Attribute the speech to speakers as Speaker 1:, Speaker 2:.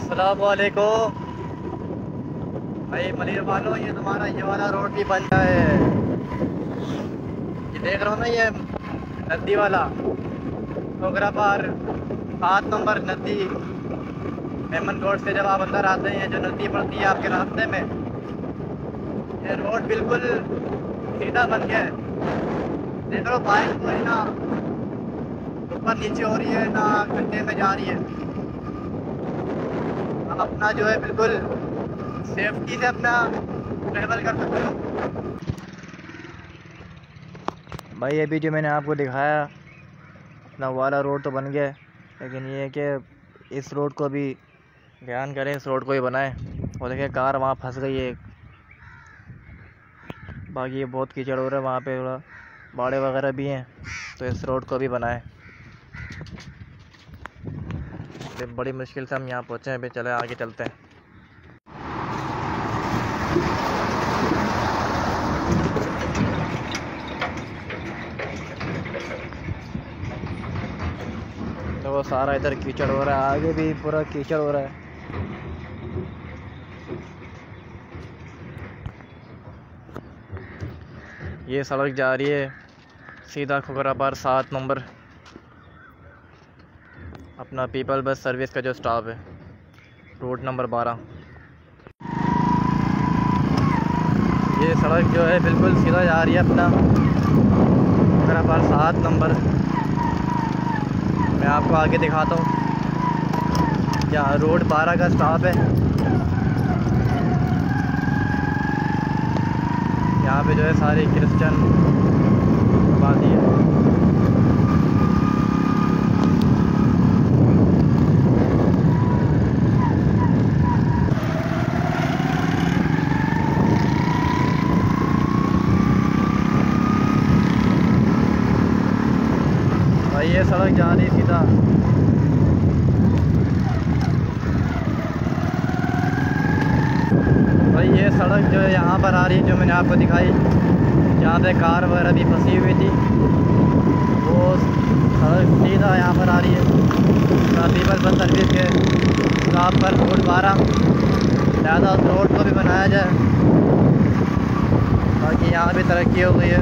Speaker 1: अस्सलाम वालेकुम भाई मलिर वालों, ये तुम्हारा ये वाला रोड भी बन गया है। ये देख रहे हो ना, ये नदी वाला ओगरा पार 7 नंबर नदी मेमन रोड से जब आप अंदर आते हैं, जो नदी पड़ती है आपके रास्ते में, ये रोड बिल्कुल सीधा बन गया है। देख रहे हो बाइक कोई ना ऊपर नीचे हो रही है ना गड्ढे में जा रही है। हम अपना जो है बिल्कुल सेफ्टी से अपना ट्रेवल कर सकते हो। भाई अभी जो मैंने आपको दिखाया अपना वाला रोड तो बन गया है, लेकिन ये है कि इस रोड को भी ध्यान करें, इस रोड को ही बनाएं। और देखिए कार वहाँ फंस गई है। बाकी ये बहुत कीचड़ हो रहा है वहाँ पे, थोड़ा बाड़े वगैरह भी हैं, तो इस रोड को भी बनाएं। बड़ी मुश्किल से हम यहाँ पहुँचे हैं। अभी चले आगे चलते हैं। तो वो सारा इधर कीचड़ हो रहा है, आगे भी पूरा कीचड़ हो रहा है। ये सड़क जा रही है सीधा खुखरापार 7 नंबर, अपना पीपल बस सर्विस का जो स्टॉप है, रोड नंबर 12। ये सड़क जो है बिल्कुल सीधा जा रही है अपना खुखरापार 7 नंबर। मैं आपको आगे दिखाता हूँ, यहाँ रोड 12 का स्टॉप है। यहाँ पे जो है सारी क्रिश्चियन आबादी है। भाई ये सड़क जा रही सीधा। भाई ये सड़क जो है यहाँ पर आ रही है, जो मैंने आपको दिखाई, जहाँ पे कार वगैरह भी फंसी हुई थी, वो सड़क सीधा यहाँ पर आ रही है पीपल बस सर्विस के स्टॉप पर, रोड 12। ज़्यादा उस रोड को भी बनाया जाए, बाकी यहाँ भी तरक्की हो गई है।